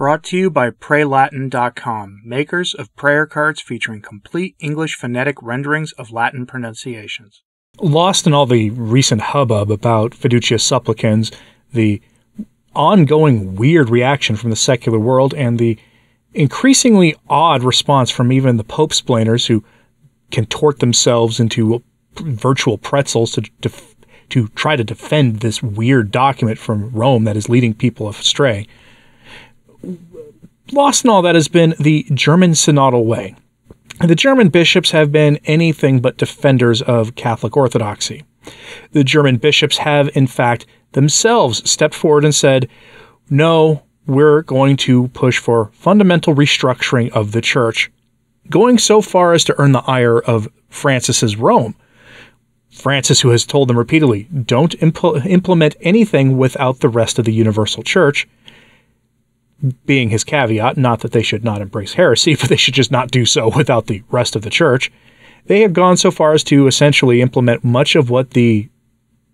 Brought to you by PrayLatin.com, makers of prayer cards featuring complete English phonetic renderings of Latin pronunciations. Lost in all the recent hubbub about Fiducia Supplicans, the ongoing weird reaction from the secular world, and the increasingly odd response from even the Pope-splainers who contort themselves into virtual pretzels to try to defend this weird document from Rome that is leading people astray. Lost in all that has been the German synodal way. The German bishops have been anything but defenders of Catholic orthodoxy. The German bishops have, in fact, themselves stepped forward and said, no, we're going to push for fundamental restructuring of the church, going so far as to earn the ire of Francis's Rome. Francis, who has told them repeatedly, don't implement anything without the rest of the universal church, being his caveat, not that they should not embrace heresy, but they should just not do so without the rest of the church. They have gone so far as to essentially implement much of what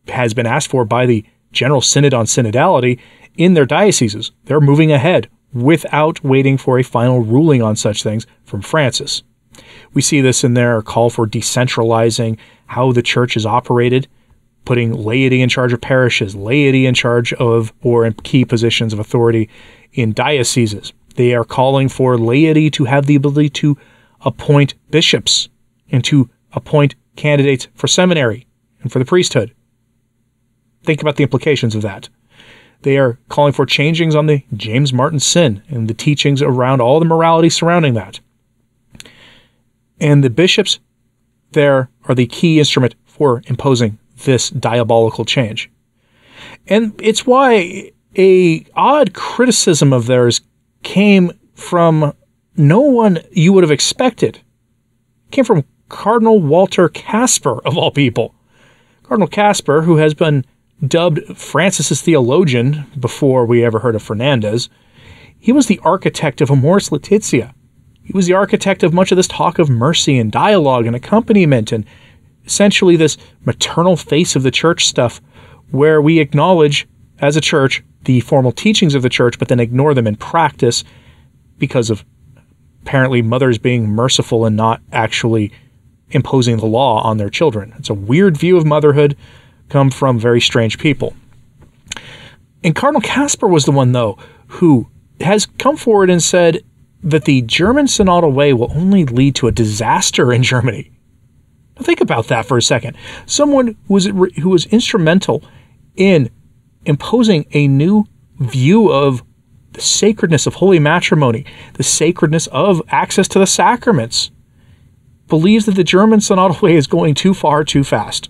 has been asked for by the General Synod on Synodality in their dioceses. They're moving ahead without waiting for a final ruling on such things from Francis. We see this in their call for decentralizing how the church is operated, putting laity in charge of parishes, laity in charge of or in key positions of authority in dioceses. They are calling for laity to have the ability to appoint bishops and to appoint candidates for seminary and for the priesthood. Think about the implications of that. They are calling for changings on the James Martin sin and the teachings around all the morality surrounding that. And the bishops there are the key instrument for imposing this diabolical change. And it's why a odd criticism of theirs came from no one you would have expected. It came from Cardinal Walter Casper, of all people. Cardinal Casper, who has been dubbed Francis's theologian before we ever heard of Fernandez, he was the architect of Amoris Laetitia. He was the architect of much of this talk of mercy and dialogue and accompaniment and essentially this maternal face of the church stuff where we acknowledge as a church the formal teachings of the church but then ignore them in practice because of apparently mothers being merciful and not actually imposing the law on their children. It's a weird view of motherhood come from very strange people. And Cardinal Casper was the one, though, who has come forward and said that the German synodal way will only lead to a disaster in Germany. Now think about that for a second. Someone who was instrumental in imposing a new view of the sacredness of holy matrimony, the sacredness of access to the sacraments, believes that the German synodal way is going too far too fast.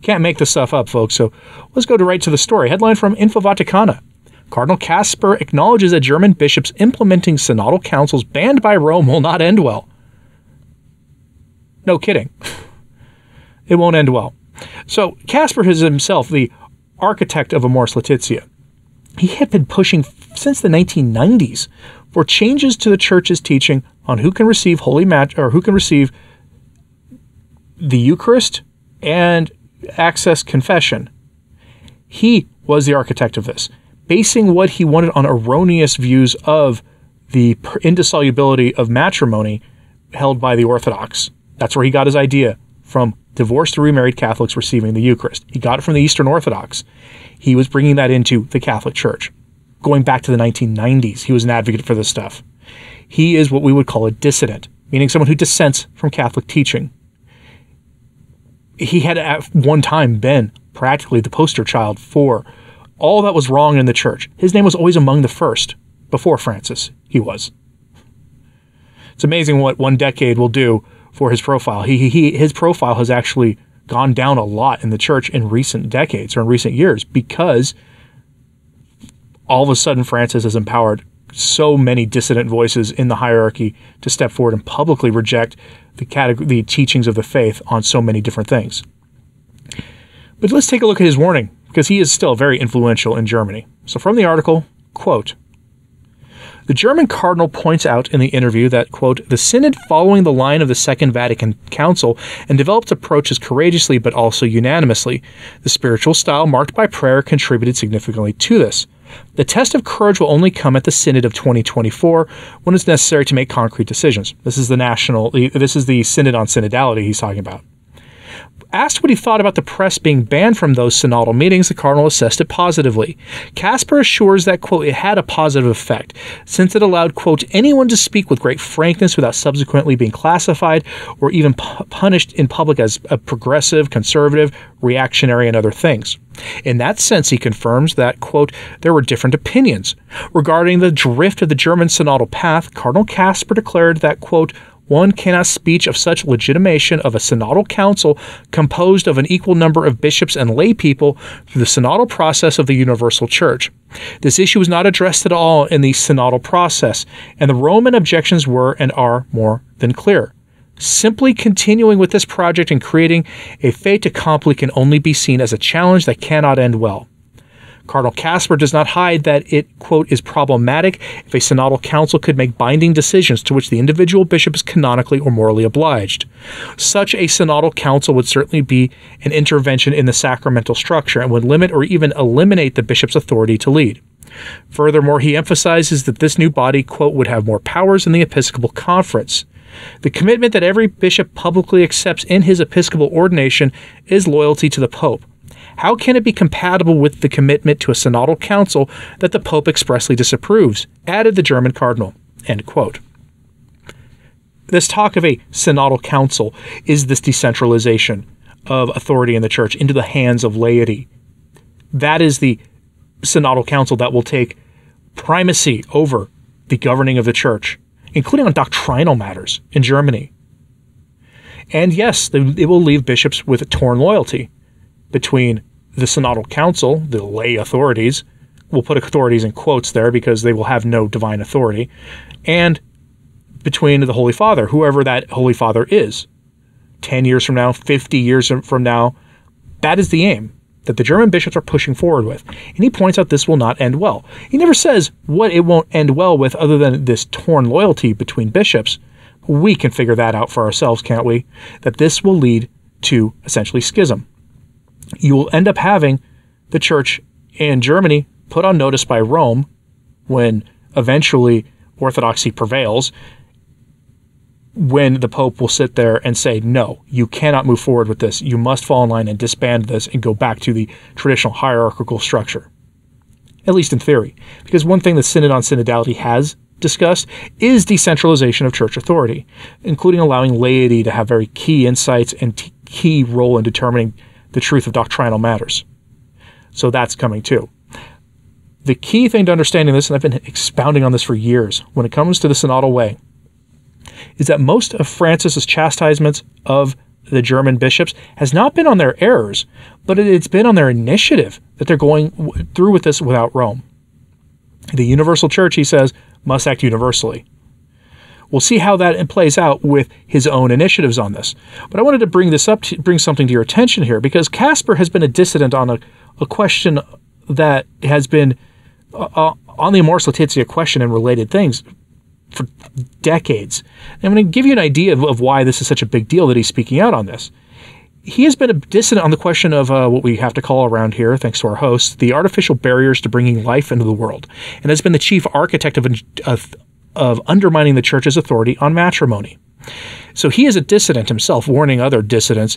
Can't make this stuff up, folks, so let's go right to the story. Headline from Info Vaticana. Cardinal Casper acknowledges that German bishops implementing synodal councils banned by Rome will not end well. No kidding. It won't end well. So Casper is himself the architect of Amoris Laetitia. He had been pushing since the 1990s for changes to the church's teaching on who can receive who can receive the Eucharist and access confession. He was the architect of this, basing what he wanted on erroneous views of the indissolubility of matrimony held by the Orthodox. That's where he got his idea from divorced or remarried Catholics receiving the Eucharist. He got it from the Eastern Orthodox. He was bringing that into the Catholic Church. Going back to the 1990s, he was an advocate for this stuff. He is what we would call a dissident, meaning someone who dissents from Catholic teaching. He had at one time been practically the poster child for all that was wrong in the church. His name was always among the first. Before Francis, he was. It's amazing what one decade will do for his profile. His profile has actually gone down a lot in the church in recent decades or in recent years because all of a sudden Francis has empowered so many dissident voices in the hierarchy to step forward and publicly reject the teachings of the faith on so many different things. But let's take a look at his warning, because he is still very influential in Germany. So from the article, quote, the German cardinal points out in the interview that, quote, the synod following the line of the Second Vatican Council and developed approaches courageously but also unanimously. The spiritual style marked by prayer contributed significantly to this. The test of courage will only come at the Synod of 2024 when it's necessary to make concrete decisions. This is the Synod on Synodality he's talking about. Asked what he thought about the press being banned from those synodal meetings, the Cardinal assessed it positively. Casper assures that, quote, it had a positive effect, since it allowed, quote, anyone to speak with great frankness without subsequently being classified or even punished in public as a progressive, conservative, reactionary, and other things. In that sense, he confirms that, quote, there were different opinions. Regarding the drift of the German synodal path, Cardinal Casper declared that, quote, one cannot speak of such legitimation of a synodal council composed of an equal number of bishops and lay people through the synodal process of the universal church. This issue was not addressed at all in the synodal process, and the Roman objections were and are more than clear. Simply continuing with this project and creating a fait accompli can only be seen as a challenge that cannot end well. Cardinal Casper does not hide that it, quote, is problematic if a synodal council could make binding decisions to which the individual bishop is canonically or morally obliged. Such a synodal council would certainly be an intervention in the sacramental structure and would limit or even eliminate the bishop's authority to lead. Furthermore, he emphasizes that this new body, quote, would have more powers than the Episcopal Conference. The commitment that every bishop publicly accepts in his episcopal ordination is loyalty to the Pope. How can it be compatible with the commitment to a synodal council that the Pope expressly disapproves? Added the German cardinal. End quote. This talk of a synodal council is this decentralization of authority in the church into the hands of laity. That is the synodal council that will take primacy over the governing of the church, including on doctrinal matters in Germany. And yes, it will leave bishops with a torn loyalty between the synodal council, the lay authorities, we'll put authorities in quotes there because they will have no divine authority, and between the Holy Father, whoever that Holy Father is. 10 years from now, 50 years from now, that is the aim that the German bishops are pushing forward with. And he points out this will not end well. He never says what it won't end well with other than this torn loyalty between bishops. We can figure that out for ourselves, can't we? That this will lead to essentially schism. You will end up having the church in Germany put on notice by Rome when eventually orthodoxy prevails, when the Pope will sit there and say, no, you cannot move forward with this. You must fall in line and disband this and go back to the traditional hierarchical structure, at least in theory. Because one thing the Synod on Synodality has discussed is decentralization of church authority, including allowing laity to have very key insights and key role in determining the truth of doctrinal matters. So that's coming too. The key thing to understanding this, and I've been expounding on this for years, when it comes to the synodal way, is that most of Francis's chastisements of the German bishops has not been on their errors, but it's been on their initiative that they're going through with this without Rome. The universal church, he says, must act universally. We'll see how that plays out with his own initiatives on this. But I wanted to bring this up, to bring something to your attention here, because Casper has been a dissident on a question that has been on the Amoris Laetitia question and related things for decades. And I'm going to give you an idea of why this is such a big deal that he's speaking out on this. He has been a dissident on the question of what we have to call around here, thanks to our host, the artificial barriers to bringing life into the world, and has been the chief architect of undermining the church's authority on matrimony. So he is a dissident himself, warning other dissidents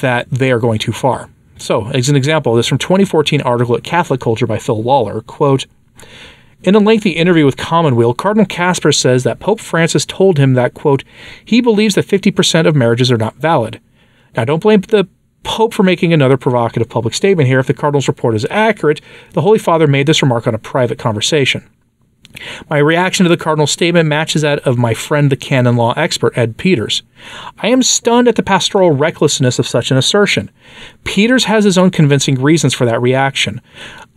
that they are going too far. So, as an example, this from 2014 article at Catholic Culture by Phil Lawler, quote, in a lengthy interview with Commonweal, Cardinal Casper says that Pope Francis told him that, quote, he believes that 50% of marriages are not valid. Now, don't blame the Pope for making another provocative public statement here. If the Cardinal's report is accurate, the Holy Father made this remark on a private conversation. My reaction to the Cardinal's statement matches that of my friend, the canon law expert, Ed Peters. I am stunned at the pastoral recklessness of such an assertion. Peters has his own convincing reasons for that reaction.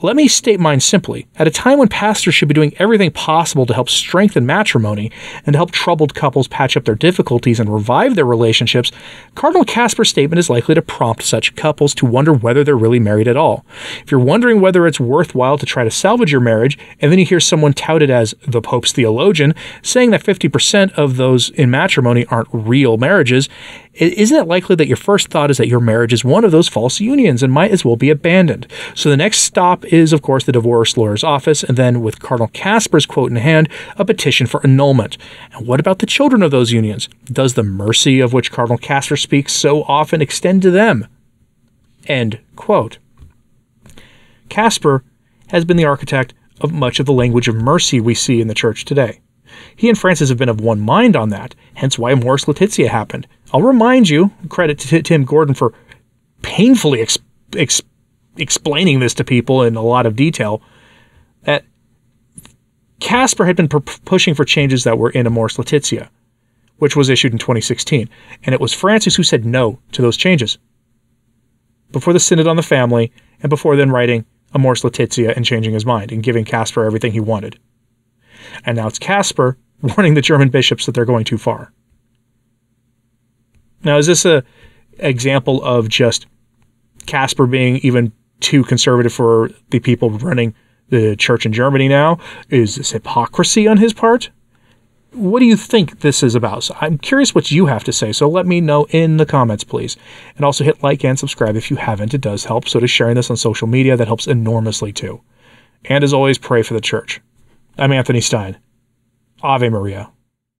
Let me state mine simply. At a time when pastors should be doing everything possible to help strengthen matrimony and to help troubled couples patch up their difficulties and revive their relationships, Cardinal Casper's statement is likely to prompt such couples to wonder whether they're really married at all. If you're wondering whether it's worthwhile to try to salvage your marriage, and then you hear someone touted as the Pope's theologian saying that 50% of those in matrimony aren't real connubial marriages, isn't it likely that your first thought is that your marriage is one of those false unions and might as well be abandoned? So the next stop is, of course, the divorce lawyer's office, and then with Cardinal Casper's quote in hand, a petition for annulment. And what about the children of those unions? Does the mercy of which Cardinal Casper speaks so often extend to them? End quote. Casper has been the architect of much of the language of mercy we see in the church today. He and Francis have been of one mind on that, hence why Amoris Laetitia happened. I'll remind you, credit to Tim Gordon for painfully explaining this to people in a lot of detail, that Casper had been pushing for changes that were in Amoris Laetitia, which was issued in 2016, and it was Francis who said no to those changes before the Synod on the Family, and before then writing Amoris Laetitia and changing his mind and giving Casper everything he wanted. And now it's Casper warning the German bishops that they're going too far. Now, is this an example of just Casper being even too conservative for the people running the church in Germany now? Is this hypocrisy on his part? What do you think this is about? So I'm curious what you have to say, so let me know in the comments, please. And also hit like and subscribe if you haven't. It does help. So does sharing this on social media. That helps enormously too. And as always, pray for the church. I'm Anthony Stine. Ave Maria.